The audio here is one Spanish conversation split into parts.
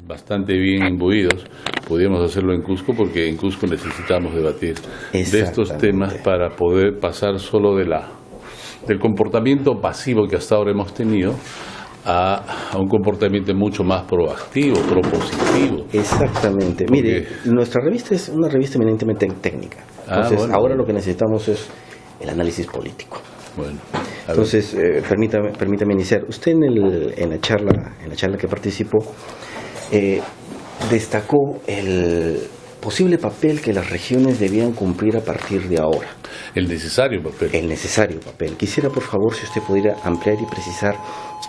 bastante bien imbuidos, podríamos hacerlo en Cusco, porque en Cusco necesitamos debatir de estos temas para poder pasar solo del comportamiento pasivo que hasta ahora hemos tenido a un comportamiento mucho más proactivo, propositivo. Exactamente. Porque... Mire, nuestra revista es una revista eminentemente técnica. Entonces, ahora lo que necesitamos es el análisis político. Bueno, entonces, permítame iniciar. Usted en la charla que participó destacó el posible papel que las regiones debían cumplir a partir de ahora. El necesario papel. El necesario papel. Quisiera, por favor, si usted pudiera ampliar y precisar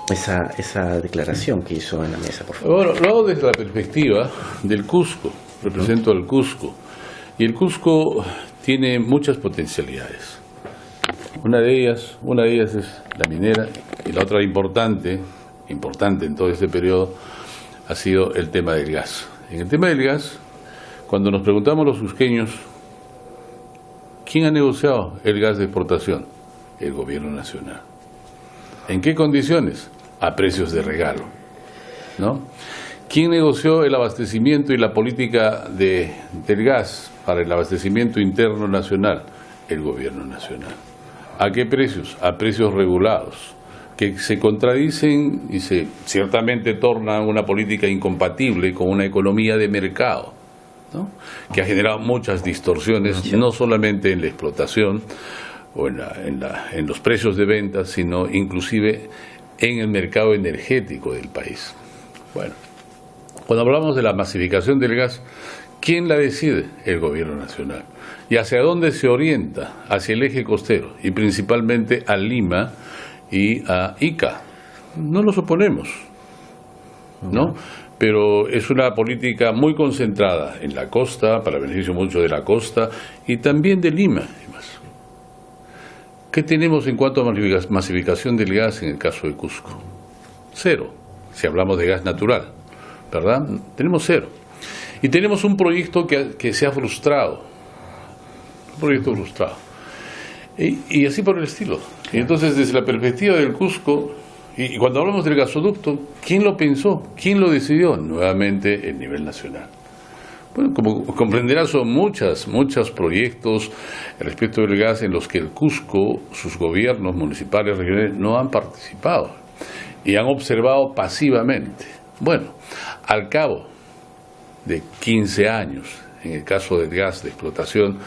esa declaración que hizo en la mesa, por favor. Bueno, lo hago desde la perspectiva del Cusco. Represento al Cusco. Y el Cusco tiene muchas potencialidades. Una de ellas es la minera, y la otra importante en todo este periodo ha sido el tema del gas. En el tema del gas, cuando nos preguntamos los cusqueños, ¿quién ha negociado el gas de exportación? El gobierno nacional. ¿En qué condiciones? A precios de regalo, ¿no? ¿Quién negoció el abastecimiento y la política del gas para el abastecimiento interno nacional? El gobierno nacional. ¿A qué precios? A precios regulados, que se contradicen y ciertamente tornan una política incompatible con una economía de mercado, ¿no? Que ha generado muchas distorsiones, no solamente en la explotación o en los precios de venta, sino inclusive en el mercado energético del país. Bueno, cuando hablamos de la masificación del gas, ¿quién la decide? El gobierno nacional. ¿Y hacia dónde se orienta? Hacia el eje costero, y principalmente a Lima y a Ica. No nos oponemos, ¿no? Pero es una política muy concentrada en la costa, para beneficio mucho de la costa, y también de Lima. ¿Qué tenemos en cuanto a masificación del gas en el caso de Cusco? Cero, si hablamos de gas natural, ¿verdad? Tenemos cero. Y tenemos un proyecto que se ha frustrado, un proyecto frustrado. Y así por el estilo. Y entonces, desde la perspectiva del Cusco, y cuando hablamos del gasoducto, ¿quién lo pensó? ¿Quién lo decidió? Nuevamente, el nivel nacional. Bueno, como comprenderán, son muchos proyectos respecto del gas en los que el Cusco, sus gobiernos municipales, regionales, no han participado y han observado pasivamente. Bueno, al cabo de 15 años, en el caso del gas de explotación,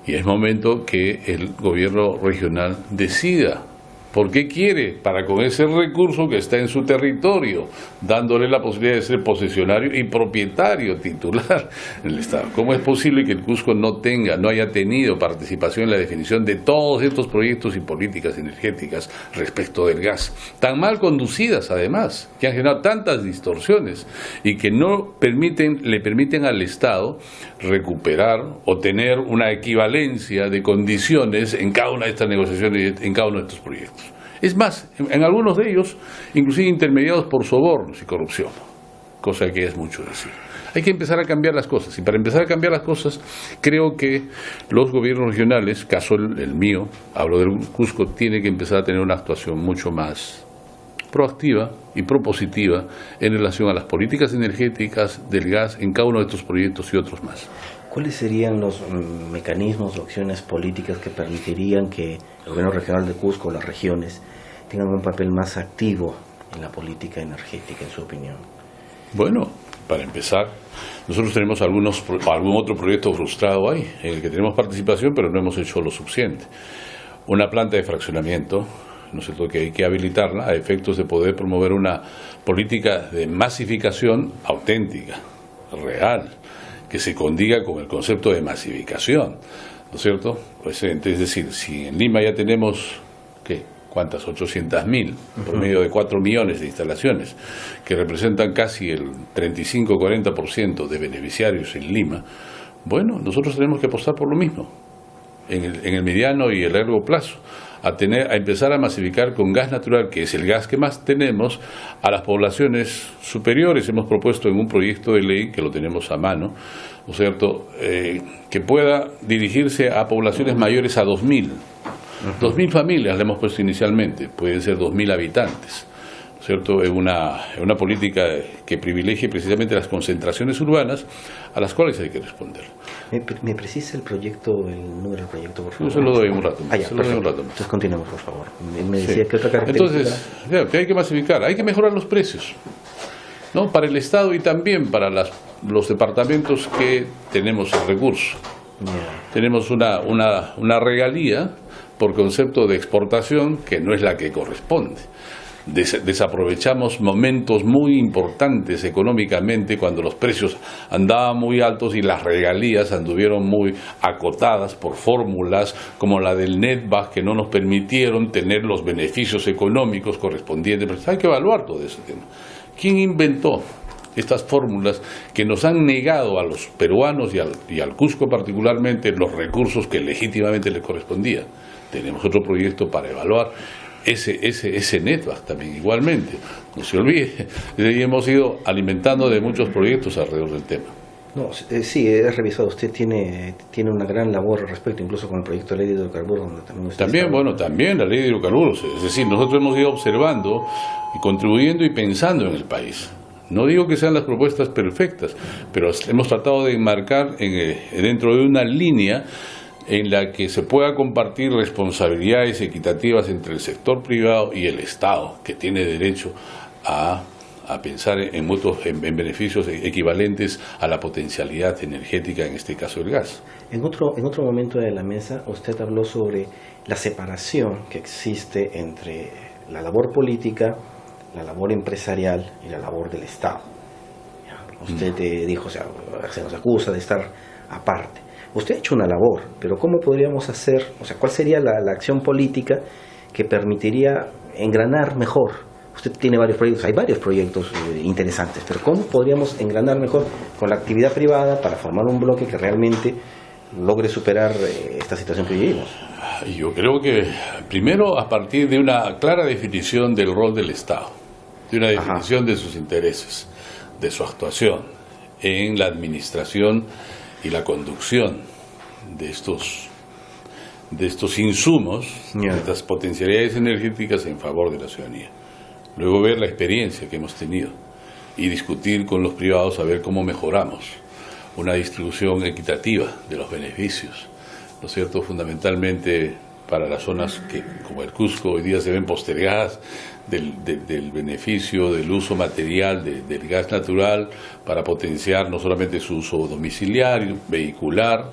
y es momento que el gobierno regional decida por qué quiere, para con ese recurso que está en su territorio, dándole la posibilidad de ser posesionario y propietario titular en el Estado. ¿Cómo es posible que el Cusco no haya tenido participación en la definición de todos estos proyectos y políticas energéticas respecto del gas, tan mal conducidas además, que han generado tantas distorsiones y que no le permiten al Estado recuperar o tener una equivalencia de condiciones en cada una de estas negociaciones y en cada uno de estos proyectos? Es más, en algunos de ellos, inclusive intermediados por sobornos y corrupción, cosa que es mucho decir. Hay que empezar a cambiar las cosas, y para empezar a cambiar las cosas, creo que los gobiernos regionales, caso el mío, hablo del Cusco, tiene que empezar a tener una actuación mucho más proactiva y propositiva en relación a las políticas energéticas del gas en cada uno de estos proyectos y otros más. ¿Cuáles serían los mecanismos o acciones políticas que permitirían que el gobierno regional de Cusco, las regiones, tengan un papel más activo en la política energética, en su opinión? Bueno, para empezar, nosotros tenemos algún otro proyecto frustrado ahí, en el que tenemos participación, pero no hemos hecho lo suficiente. Una planta de fraccionamiento, ¿no es cierto?, que hay que habilitarla a efectos de poder promover una política de masificación auténtica, real, que se condiga con el concepto de masificación, ¿no es cierto? Pues, es decir, si en Lima ya tenemos, ¿cuántas? 800.000, por medio de 4 millones de instalaciones, que representan casi el 35-40% de beneficiarios en Lima, bueno, nosotros tenemos que apostar por lo mismo, en el mediano y el largo plazo, a empezar a masificar con gas natural, que es el gas que más tenemos, a las poblaciones superiores. Hemos propuesto en un proyecto de ley, que lo tenemos a mano, ¿no es cierto?, que pueda dirigirse a poblaciones mayores a 2.000. 2.000 familias le hemos puesto inicialmente, pueden ser 2.000 habitantes, ¿no ¿cierto? Es una política que privilegie precisamente las concentraciones urbanas a las cuales hay que responder. ¿Me precisa el número del proyecto, por favor? Yo se lo doy un rato más. Ya, se lo doy un rato más. Entonces continuemos, por favor. Me decía que otra característica... Entonces, claro, que hay que masificar, hay que mejorar los precios, ¿no? Para el Estado y también para los departamentos que tenemos el recurso. Yeah. Tenemos una regalía por concepto de exportación que no es la que corresponde. Desaprovechamos momentos muy importantes económicamente cuando los precios andaban muy altos y las regalías anduvieron muy acotadas por fórmulas como la del netback, que no nos permitieron tener los beneficios económicos correspondientes. Pero hay que evaluar todo ese tema. ¿Quién inventó estas fórmulas que nos han negado a los peruanos y al Cusco particularmente los recursos que legítimamente les correspondían? Tenemos otro proyecto para evaluar ese netback también igualmente. No se olvide, y hemos ido alimentando de muchos proyectos alrededor del tema. No, sí, he revisado. Usted tiene una gran labor al respecto, incluso con el proyecto de ley de hidrocarburos, donde también usted también la ley de hidrocarburos. Es decir, nosotros hemos ido observando y contribuyendo y pensando en el país. No digo que sean las propuestas perfectas, pero hemos tratado de enmarcar dentro de una línea en la que se pueda compartir responsabilidades equitativas entre el sector privado y el Estado, que tiene derecho a pensar en beneficios equivalentes a la potencialidad energética, en este caso el gas. En otro momento de la mesa usted habló sobre la separación que existe entre la labor política, la labor empresarial y la labor del Estado. Usted dijo, se nos acusa de estar aparte. Usted ha hecho una labor, pero ¿cómo podríamos hacer, cuál sería la acción política que permitiría engranar mejor? Usted tiene varios proyectos, hay varios proyectos interesantes, pero ¿cómo podríamos engranar mejor con la actividad privada para formar un bloque que realmente logre superar esta situación que vivimos? Yo creo que primero a partir de una clara definición del rol del Estado, de una definición de sus intereses, de su actuación en la administración y la conducción de estos insumos, de estas potencialidades energéticas en favor de la ciudadanía. Luego ver la experiencia que hemos tenido y discutir con los privados a ver cómo mejoramos una distribución equitativa de los beneficios, ¿no es cierto? Fundamentalmente para las zonas que, como el Cusco, hoy día se ven postergadas del beneficio del uso material del gas natural para potenciar no solamente su uso domiciliario, vehicular,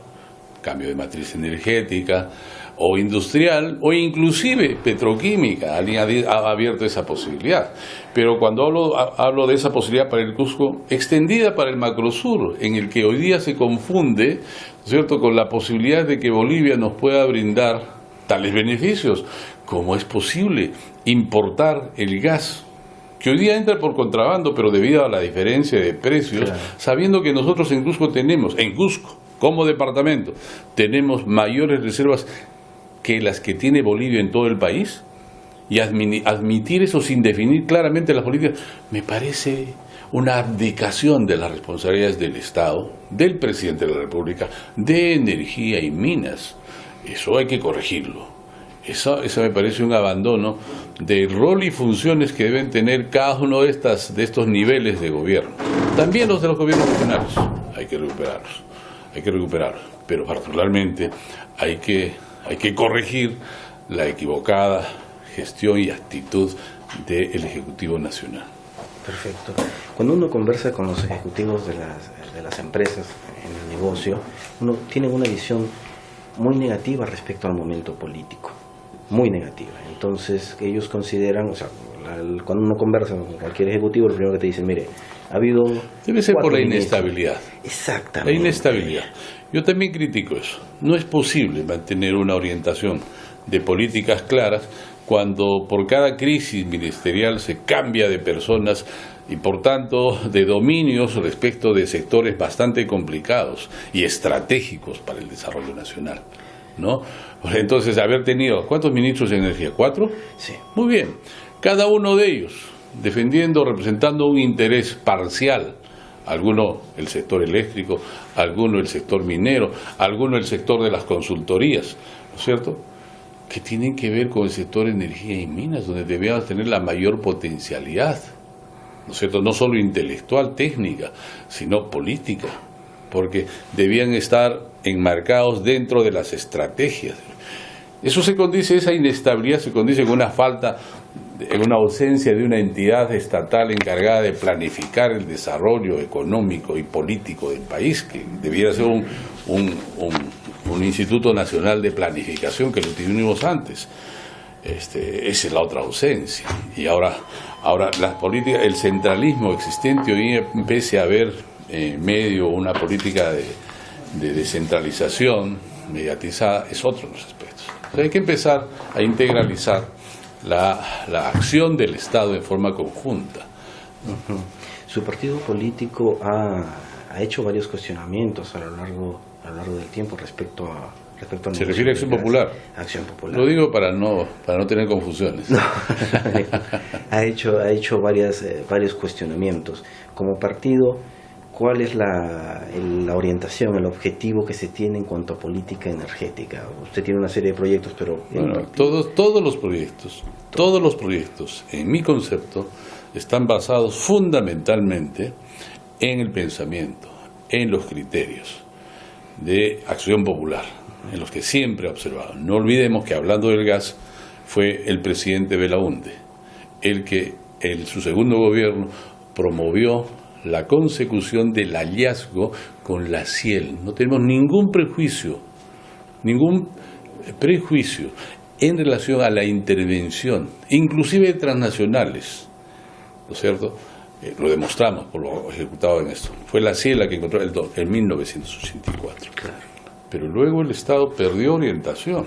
cambio de matriz energética o industrial o inclusive petroquímica. Alguien ha abierto esa posibilidad, pero cuando hablo de esa posibilidad para el Cusco, extendida para el Macrosur, en el que hoy día se confunde, ¿cierto?, con la posibilidad de que Bolivia nos pueda brindar tales beneficios. ¿Cómo es posible importar el gas que hoy día entra por contrabando, pero debido a la diferencia de precios, claro, sabiendo que nosotros en Cusco como departamento, tenemos mayores reservas que las que tiene Bolivia en todo el país? Y admitir eso sin definir claramente las políticas, me parece una abdicación de las responsabilidades del Estado, del presidente de la República, de Energía y Minas. Eso hay que corregirlo. Eso me parece un abandono del rol y funciones que deben tener cada uno de estos niveles de gobierno. También los de los gobiernos regionales. Hay que recuperarlos. Pero particularmente hay que corregir la equivocada gestión y actitud del Ejecutivo Nacional. Perfecto. Cuando uno conversa con los ejecutivos de las empresas en el negocio, uno tiene una visión muy negativa respecto al momento político, muy negativa. Entonces ellos consideran, cuando uno conversa con cualquier ejecutivo, lo primero que te dicen, mire, ha habido... Debe ser por la inestabilidad. Exactamente. La inestabilidad. Yo también critico eso. No es posible mantener una orientación de políticas claras cuando por cada crisis ministerial se cambia de personas y por tanto de dominios respecto de sectores bastante complicados y estratégicos para el desarrollo nacional, ¿no? Entonces, haber tenido, ¿cuántos ministros de energía? ¿4? Sí. Muy bien. Cada uno de ellos defendiendo, representando un interés parcial. Alguno el sector eléctrico, alguno el sector minero, alguno el sector de las consultorías, ¿no es cierto? que tienen que ver con el sector energía y minas, donde debíamos tener la mayor potencialidad, ¿no es cierto? No solo intelectual, técnica, sino política, porque debían estar enmarcados dentro de las estrategias. Eso se condice, esa inestabilidad se condice con una falta, en una ausencia de una entidad estatal encargada de planificar el desarrollo económico y político del país, que debiera ser un Instituto Nacional de Planificación, que lo tuvimos antes. Esa es la otra ausencia. Y ahora las políticas, el centralismo existente hoy, pese a haber medio una política de descentralización mediatizada, es otro de los aspectos. O sea, hay que empezar a integralizar la acción del Estado de forma conjunta. Su partido político ha hecho varios cuestionamientos a lo largo del tiempo respecto a ¿Se refiere a Acción Popular? Acción Popular. Lo digo para no tener confusiones. No. ha hecho varios cuestionamientos. Como partido, ¿cuál es la orientación, el objetivo que se tiene en cuanto a política energética? Usted tiene una serie de proyectos, pero... Bueno, todos los proyectos, en mi concepto, están basados fundamentalmente en el pensamiento, en los criterios de Acción Popular, en los que siempre he observado. No olvidemos que, hablando del gas, fue el presidente Belaúnde el que en su segundo gobierno promovió la consecución del hallazgo con la Ciel. No tenemos ningún prejuicio en relación a la intervención, inclusive de transnacionales, ¿no es cierto? Lo demostramos por lo ejecutado en esto. Fue la Ciel la que encontró en 1984. Claro. Pero luego el Estado perdió orientación,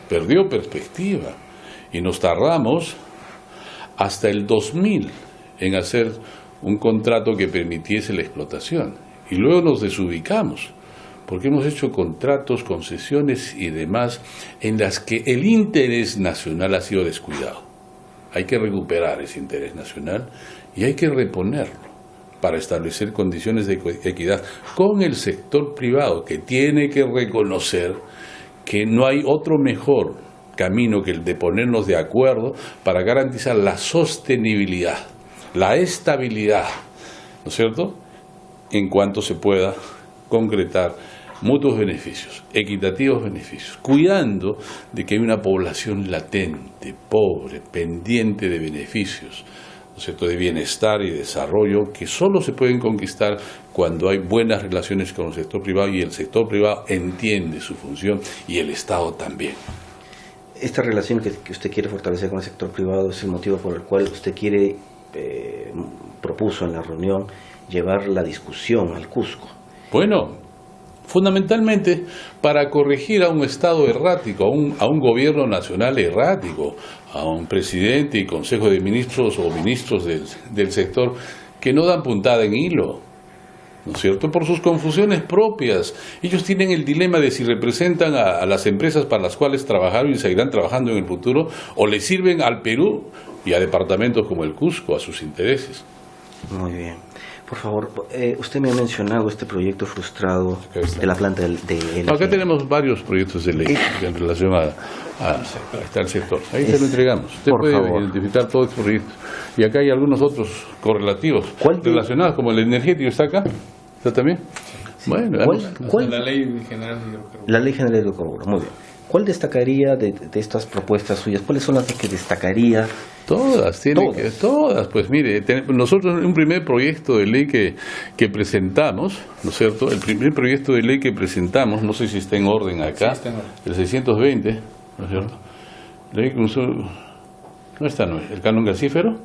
perdió perspectiva, y nos tardamos hasta el 2000 en hacer un contrato que permitiese la explotación. Y luego nos desubicamos, porque hemos hecho contratos, concesiones y demás en las que el interés nacional ha sido descuidado. Hay que recuperar ese interés nacional y hay que reponerlo para establecer condiciones de equidad con el sector privado, que tiene que reconocer que no hay otro mejor camino que el de ponernos de acuerdo para garantizar la sostenibilidad, la estabilidad, ¿no es cierto?, en cuanto se pueda concretar mutuos beneficios, equitativos beneficios, cuidando de que hay una población latente, pobre, pendiente de beneficios, ¿no es cierto?, de bienestar y desarrollo, que solo se pueden conquistar cuando hay buenas relaciones con el sector privado, y el sector privado entiende su función y el Estado también. Esta relación que usted quiere fortalecer con el sector privado es el motivo por el cual usted propuso en la reunión llevar la discusión al Cusco. Bueno, fundamentalmente para corregir a un Estado errático, a un gobierno nacional errático, a un presidente y consejo de ministros o ministros del sector que no dan puntada en hilo, ¿no es cierto?, por sus confusiones propias. Ellos tienen el dilema de si representan a las empresas para las cuales trabajaron y seguirán trabajando en el futuro, o le sirven al Perú y a departamentos como el Cusco, a sus intereses. Muy bien. Por favor, usted me ha mencionado este proyecto frustrado de la planta de LG. Acá tenemos varios proyectos de ley en relación al sector. Ahí se lo entregamos. Usted puede identificar todos estos proyectos. Y acá hay algunos otros correlativos relacionados, como el energético. ¿Está acá? ¿Está también? Sí. Bueno, la Ley General de Hidrocarburos. La Ley General de Hidrocarburos, muy bien. ¿Cuál destacaría de estas propuestas suyas? ¿Cuáles son las que destacaría? Todas, pues mire, nosotros un primer proyecto de ley que presentamos, ¿no es cierto? El primer proyecto de ley que presentamos, no sé si está en orden acá, sí, está en orden. El 620, ¿no es cierto? Ley no está, no es, el canon gasífero,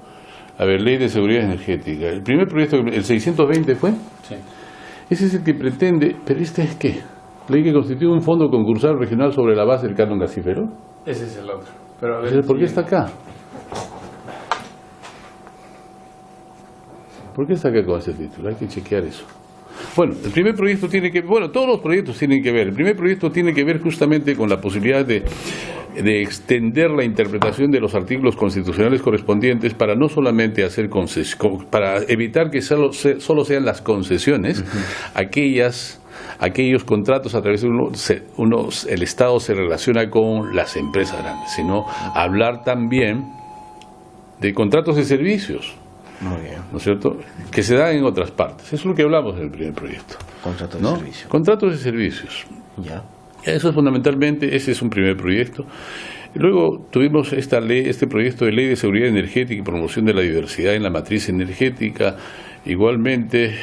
a ver, Ley de Seguridad Energética. El primer proyecto, el 620 fue, Sí. ese es el que pretende, pero ¿este es qué? Ley que constituye un fondo concursal regional sobre la base del canon gasífero. Ese es el otro. Pero a ver, ¿Por qué está acá? ¿Por qué está acá con ese título? Hay que chequear eso. Bueno, el primer proyecto tiene que... Bueno, todos los proyectos tienen que ver. El primer proyecto tiene que ver justamente con la posibilidad de extender la interpretación de los artículos constitucionales correspondientes para no solamente hacer para evitar que solo sean las concesiones aquellas aquellos contratos a través de el Estado se relaciona con las empresas grandes, sino hablar también de contratos de servicios. Muy bien. ¿No es cierto? Que se dan en otras partes. Eso es lo que hablamos en el primer proyecto. Contratos ¿no? de servicio. Contratos de servicios. Ya. Eso es fundamentalmente, ese es un primer proyecto. Luego tuvimos esta ley, este proyecto de ley de seguridad energética y promoción de la diversidad en la matriz energética. Igualmente,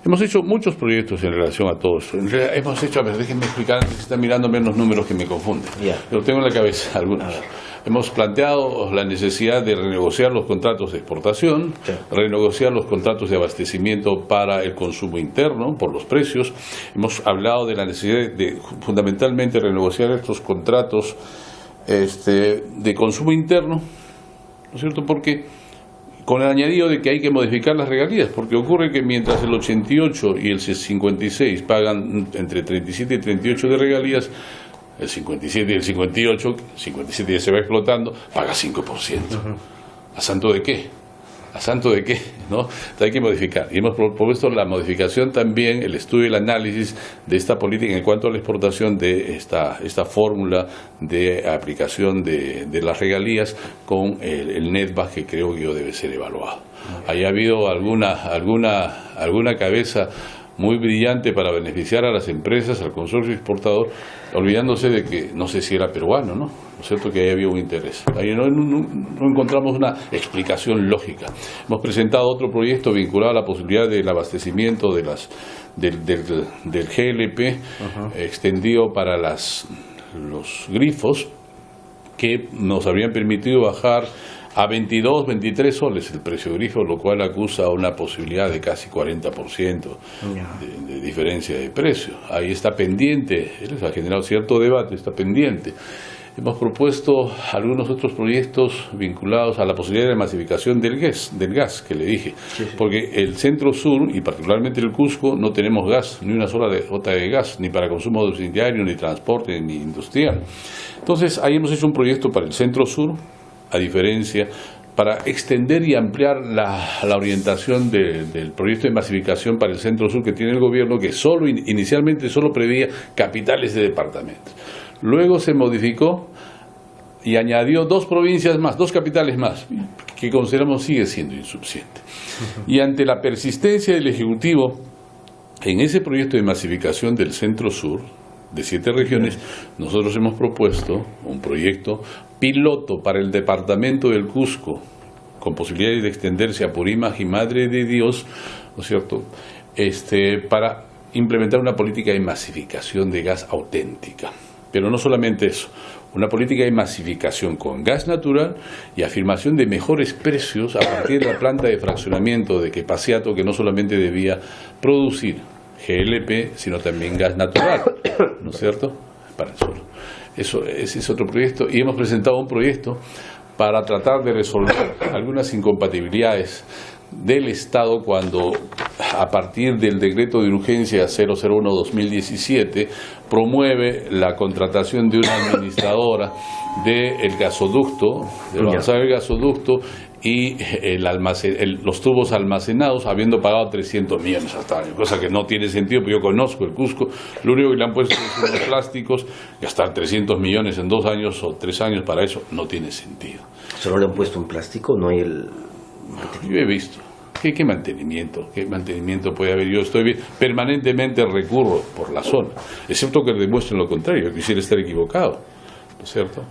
hemos hecho muchos proyectos en relación a todo eso. Hemos hecho, déjenme explicar, se están mirando menos números que me confunden. Ya. Pero tengo en la cabeza algunos. Hemos planteado la necesidad de renegociar los contratos de exportación, sí, renegociar los contratos de abastecimiento para el consumo interno, por los precios. Hemos hablado de la necesidad de fundamentalmente renegociar estos contratos de consumo interno, ¿no es cierto? Porque con el añadido de que hay que modificar las regalías, porque ocurre que mientras el 88 y el 56 pagan entre 37 y 38 de regalías, el 57 y el 58, 57 ya se va explotando, paga 5%. ¿A santo de qué? ¿A santo de qué? ¿No? Entonces hay que modificar. Y hemos propuesto la modificación también, el estudio y el análisis de esta política en cuanto a la exportación de esta fórmula de aplicación de las regalías con el netback, que creo que debe ser evaluado. Ahí ha habido alguna cabeza muy brillante para beneficiar a las empresas, al consorcio exportador, olvidándose de que no sé si era peruano, ¿no? ¿No es cierto? Que ahí había un interés. Ahí no encontramos una explicación lógica. Hemos presentado otro proyecto vinculado a la posibilidad del abastecimiento del GLP extendido para los grifos, que nos habrían permitido bajar a 22, 23 soles el precio grifo, lo cual acusa una posibilidad de casi 40% de diferencia de precio. Ahí está pendiente, ha generado cierto debate, está pendiente. Hemos propuesto algunos otros proyectos vinculados a la posibilidad de masificación del gas que le dije, porque el centro sur y particularmente el Cusco no tenemos gas, ni una sola gota de gas, ni para consumo domiciliario, ni transporte, ni industrial. Entonces ahí hemos hecho un proyecto para el centro sur, a diferencia, para extender y ampliar la orientación del proyecto de masificación para el centro sur que tiene el gobierno, que inicialmente solo preveía capitales de departamentos. Luego se modificó y añadió 2 provincias más, 2 capitales más, que consideramos sigue siendo insuficiente. Y ante la persistencia del Ejecutivo en ese proyecto de masificación del centro sur, de 7 regiones, nosotros hemos propuesto un proyecto piloto para el departamento del Cusco, con posibilidades de extenderse a Purímac y Madre de Dios, ¿no es cierto?, para implementar una política de masificación de gas auténtica. Pero no solamente eso, una política de masificación con gas natural y afirmación de mejores precios a partir de la planta de fraccionamiento de Quepaciato, que no solamente debía producir GLP, sino también gas natural, ¿no es cierto?, para el suelo. Ese es otro proyecto, y hemos presentado un proyecto para tratar de resolver algunas incompatibilidades del Estado cuando, a partir del decreto de urgencia 001-2017, promueve la contratación de una administradora del gasoducto, del avanzado del gasoducto, y los tubos almacenados, habiendo pagado 300 millones hasta año, cosa que no tiene sentido, porque yo conozco el Cusco. Lo único que le han puesto son los plásticos, gastar 300 millones en 2 años o 3 años para eso no tiene sentido. ¿Solo le han puesto un plástico? ¿No hay el...? Yo he visto. ¿Qué mantenimiento? ¿Qué mantenimiento puede haber? Yo permanentemente recurro por la zona, excepto que demuestren lo contrario. Yo quisiera estar equivocado, ¿no es cierto?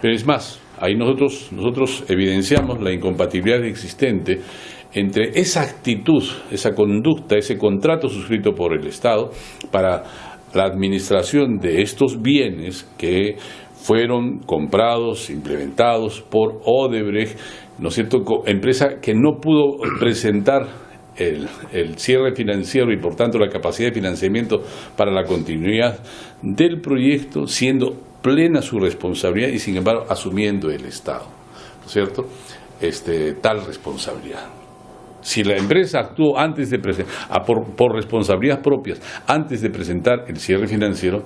Pero es más, ahí nosotros evidenciamos la incompatibilidad existente entre esa actitud, esa conducta, ese contrato suscrito por el Estado para la administración de estos bienes que fueron comprados, implementados por Odebrecht, ¿no es cierto?, empresa que no pudo presentar el cierre financiero y por tanto la capacidad de financiamiento para la continuidad del proyecto, siendo plena su responsabilidad y sin embargo asumiendo el Estado, ¿no es cierto?, tal responsabilidad. Si la empresa actuó antes de por responsabilidades propias, antes de presentar el cierre financiero,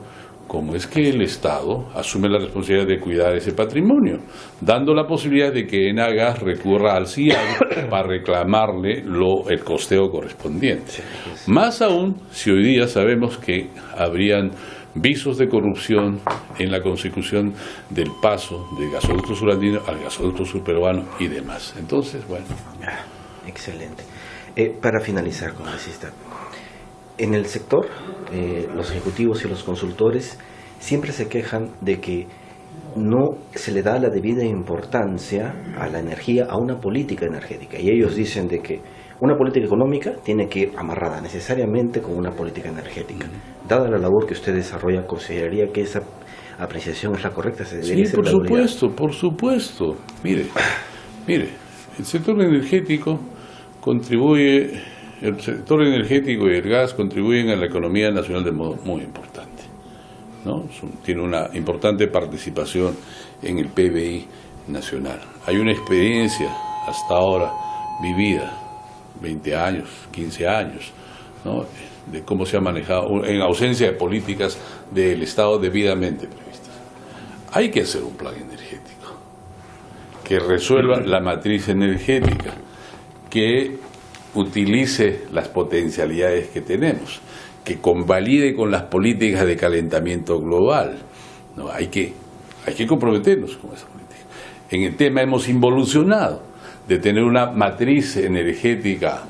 cómo es que el Estado asume la responsabilidad de cuidar ese patrimonio, dando la posibilidad de que Enagas recurra al CIAD para reclamarle el costeo correspondiente. Más aún si hoy día sabemos que habrían visos de corrupción en la consecución del paso del gasoducto surandino al gasoducto surperuano y demás. Entonces, bueno. Excelente. Para finalizar, congresista, en el sector, los ejecutivos y los consultores siempre se quejan de que no se le da la debida importancia a la energía, a una política energética. Y ellos dicen de que una política económica tiene que ir amarrada necesariamente con una política energética. Dada la labor que usted desarrolla, ¿consideraría que esa apreciación es la correcta? ¿Se debería Sí, por supuesto. Mire, el sector energético el sector energético y el gas contribuyen a la economía nacional de modo muy importante, ¿no? Tiene una importante participación en el PBI nacional. Hay una experiencia hasta ahora vivida, 20 años, 15 años, ¿no?, de cómo se ha manejado en ausencia de políticas del Estado debidamente previstas. Hay que hacer un plan energético que resuelva la matriz energética, que utilice las potencialidades que tenemos, que convalide con las políticas de calentamiento global. No, hay que comprometernos con esa política. En el tema hemos involucionado de tener una matriz energética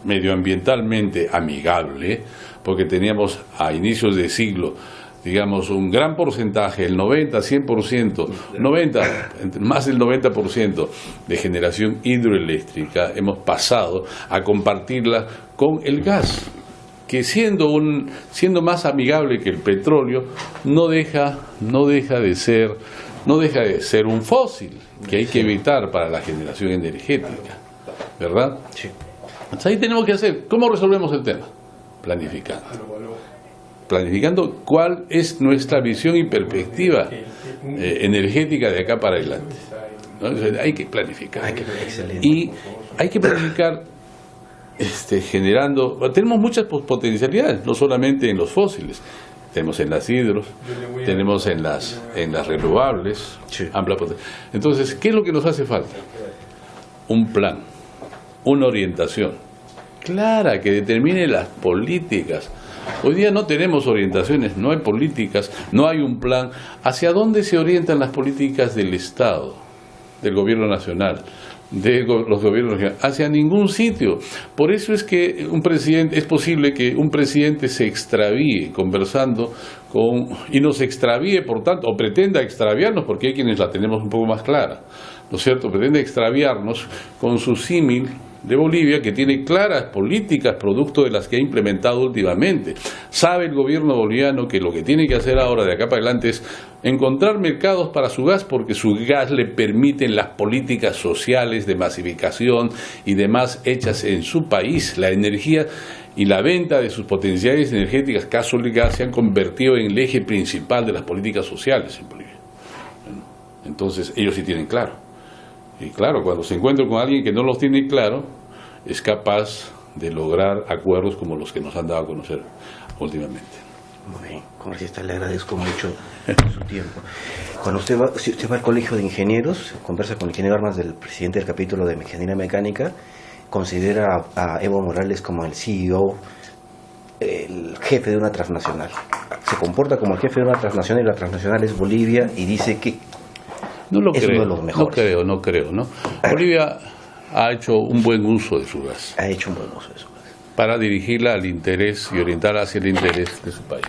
medioambientalmente amigable, porque teníamos a inicios de siglo, digamos, un gran porcentaje, el 90-100%, más del 90% de generación hidroeléctrica. Hemos pasado a compartirla con el gas, que siendo más amigable que el petróleo, no deja de ser un fósil que hay que evitar para la generación energética, ¿verdad? Sí. Entonces ahí tenemos que hacer. ¿Cómo resolvemos el tema? Planificando cuál es nuestra visión y perspectiva energética de acá para adelante, ¿no? Hay que planificar. Y hay que planificar generando. Tenemos muchas potencialidades, no solamente en los fósiles. Tenemos en las hidros, tenemos en las renovables. Sí. Entonces, ¿qué es lo que nos hace falta? Un plan, una orientación clara que determine las políticas. Hoy día no tenemos orientaciones, no hay políticas, no hay un plan. ¿Hacia dónde se orientan las políticas del Estado, del gobierno nacional, de los gobiernos regionales? Hacia ningún sitio. Por eso es que es posible que un presidente se extravíe conversando y nos extravíe, por tanto, o pretenda extraviarnos, porque hay quienes la tenemos un poco más clara, ¿no es cierto? Pretende extraviarnos con su símil de Bolivia, que tiene claras políticas producto de las que ha implementado últimamente. Sabe el gobierno boliviano que lo que tiene que hacer ahora de acá para adelante es encontrar mercados para su gas, porque su gas le permiten las políticas sociales de masificación y demás hechas en su país. La energía y la venta de sus potencialidades energéticas, caso del gas, se han convertido en el eje principal de las políticas sociales en Bolivia. Entonces ellos sí tienen claro. Y claro, cuando se encuentra con alguien que no los tiene claro, es capaz de lograr acuerdos como los que nos han dado a conocer últimamente. Muy bien, congresista, le agradezco mucho su tiempo. Cuando si usted va al Colegio de Ingenieros, conversa con el ingeniero Armas, del presidente del capítulo de Ingeniería Mecánica, considera a Evo Morales como el CEO, el jefe de una transnacional. Se comporta como el jefe de una transnacional, y la transnacional es Bolivia, y dice que no lo es creo, uno de los mejores. No creo. Bolivia ha hecho un buen uso de su gas. Ha hecho un buen uso de su gas. Para dirigirla al interés y orientarla hacia el interés de su país.